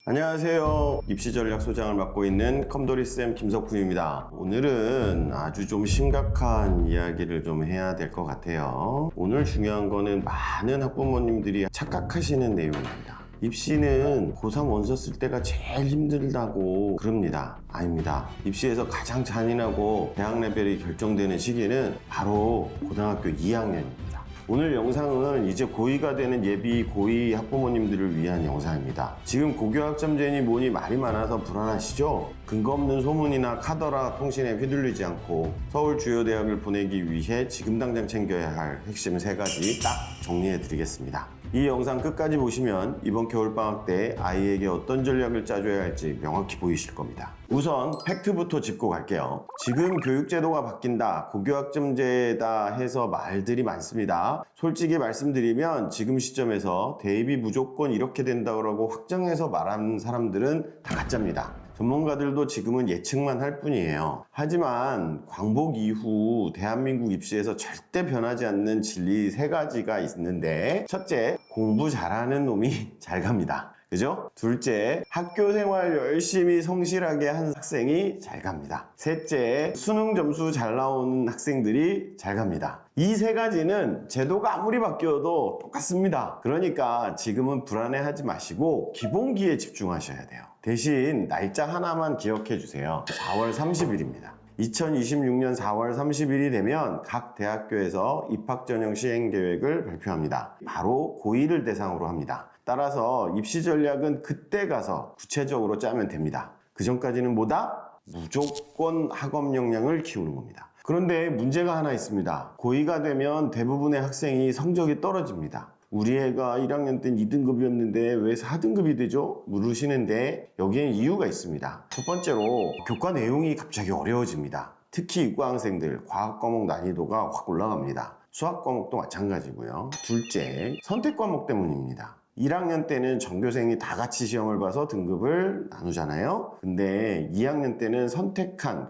안녕하세요. 입시전략소장을 맡고 있는 컴돌이쌤 김석훈입니다. 오늘은 아주 좀 심각한 이야기를 좀 해야 될 것 같아요. 오늘 중요한 거는 많은 학부모님들이 착각하시는 내용입니다. 입시는 고3 원서 쓸 때가 제일 힘들다고 그럽니다. 아닙니다. 입시에서 가장 잔인하고 대학 레벨이 결정되는 시기는 바로 고등학교 2학년입니다. 오늘 영상은 이제 고2가 되는 예비 고2 학부모님들을 위한 영상입니다. 지금 고교학점제니 뭐니 말이 많아서 불안하시죠? 근거 없는 소문이나 카더라 통신에 휘둘리지 않고 서울 주요 대학을 보내기 위해 지금 당장 챙겨야 할 핵심 3가지 딱 정리해 드리겠습니다. 이 영상 끝까지 보시면 이번 겨울방학 때 아이에게 어떤 전략을 짜줘야 할지 명확히 보이실 겁니다. 우선 팩트부터 짚고 갈게요. 지금 교육제도가 바뀐다, 고교학점제다 해서 말들이 많습니다. 솔직히 말씀드리면 지금 시점에서 대입이 무조건 이렇게 된다고 확정해서 말하는 사람들은 다 가짜입니다. 전문가들도 지금은 예측만 할 뿐이에요. 하지만 광복 이후 대한민국 입시에서 절대 변하지 않는 진리 3가지가 있는데, 첫째, 공부 잘하는 놈이 잘 갑니다. 그죠? 둘째, 학교 생활 열심히 성실하게 한 학생이 잘 갑니다. 셋째, 수능 점수 잘 나오는 학생들이 잘 갑니다. 이 3가지는 제도가 아무리 바뀌어도 똑같습니다. 그러니까 지금은 불안해하지 마시고 기본기에 집중하셔야 돼요. 대신 날짜 하나만 기억해 주세요. 4월 30일입니다. 2026년 4월 30일이 되면 각 대학교에서 입학전형 시행계획을 발표합니다. 바로 고1을 대상으로 합니다. 따라서 입시 전략은 그때 가서 구체적으로 짜면 됩니다. 그 전까지는 뭐다? 무조건 학업 역량을 키우는 겁니다. 그런데 문제가 하나 있습니다. 고2가 되면 대부분의 학생이 성적이 떨어집니다. 우리 애가 1학년 땐 2등급이었는데 왜 4등급이 되죠? 물으시는데 여기엔 이유가 있습니다. 첫 번째로 교과 내용이 갑자기 어려워집니다. 특히 이과학생들 과학 과목 난이도가 확 올라갑니다. 수학 과목도 마찬가지고요. 둘째, 선택 과목 때문입니다. 1학년 때는 전교생이 다 같이 시험을 봐서 등급을 나누잖아요. 근데 2학년 때는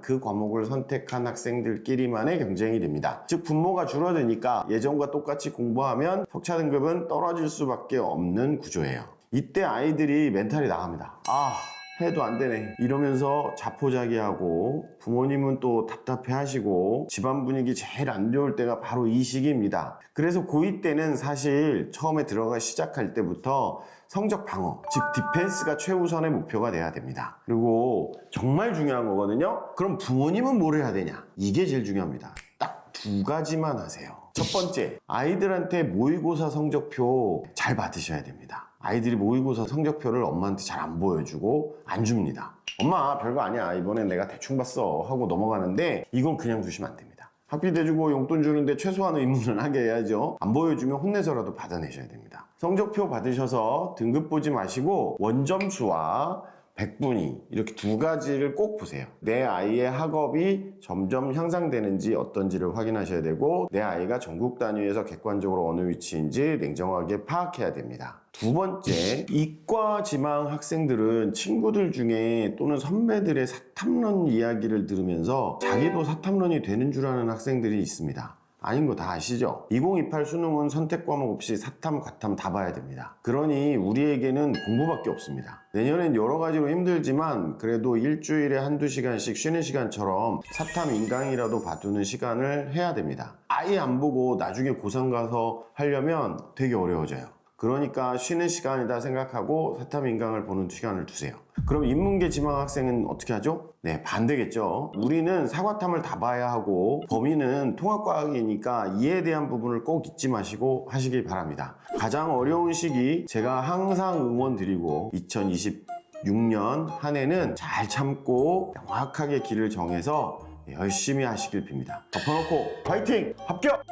그 과목을 선택한 학생들끼리만의 경쟁이 됩니다. 즉 분모가 줄어드니까 예전과 똑같이 공부하면 석차 등급은 떨어질 수밖에 없는 구조예요. 이때 아이들이 멘탈이 나갑니다. 해도 안 되네 이러면서 자포자기하고, 부모님은 또 답답해 하시고, 집안 분위기 제일 안 좋을 때가 바로 이 시기입니다. 그래서 고2 때는 사실 처음에 시작할 때부터 성적 방어, 즉 디펜스가 최우선의 목표가 돼야 됩니다. 그리고 정말 중요한 거거든요. 그럼 부모님은 뭘 해야 되냐? 이게 제일 중요합니다. 딱 2가지만 하세요. 첫 번째, 아이들한테 모의고사 성적표 잘 받으셔야 됩니다. 아이들이 모의고사 성적표를 엄마한테 잘 안 보여주고 안 줍니다. 엄마 별거 아니야, 이번엔 내가 대충 봤어 하고 넘어가는데, 이건 그냥 두시면 안 됩니다. 학비 대주고 용돈 주는데 최소한 의무는 하게 해야죠. 안 보여주면 혼내서라도 받아내셔야 됩니다. 성적표 받으셔서 등급 보지 마시고 원점수와 백분위, 이렇게 2가지를 꼭 보세요. 내 아이의 학업이 점점 향상되는지 어떤지를 확인하셔야 되고, 내 아이가 전국 단위에서 객관적으로 어느 위치인지 냉정하게 파악해야 됩니다. 2번째, 이과 지망 학생들은 친구들 중에 또는 선배들의 사탐론 이야기를 들으면서 자기도 사탐론이 되는 줄 아는 학생들이 있습니다. 아닌 거 다 아시죠? 2028 수능은 선택 과목 없이 사탐, 과탐 다 봐야 됩니다. 그러니 우리에게는 공부밖에 없습니다. 내년엔 여러 가지로 힘들지만 그래도 일주일에 1~2시간씩 쉬는 시간처럼 사탐 인강이라도 봐두는 시간을 해야 됩니다. 아예 안 보고 나중에 고3 가서 하려면 되게 어려워져요. 그러니까 쉬는 시간이다 생각하고 사탐 인강을 보는 시간을 두세요. 그럼 인문계 지망 학생은 어떻게 하죠? 네, 반대겠죠. 우리는 사과탐을 다 봐야 하고, 범위는 통합과학이니까 이에 대한 부분을 꼭 잊지 마시고 하시길 바랍니다. 가장 어려운 시기 제가 항상 응원 드리고, 2026년 한 해는 잘 참고 명확하게 길을 정해서 열심히 하시길 빕니다. 덮어놓고 화이팅! 합격!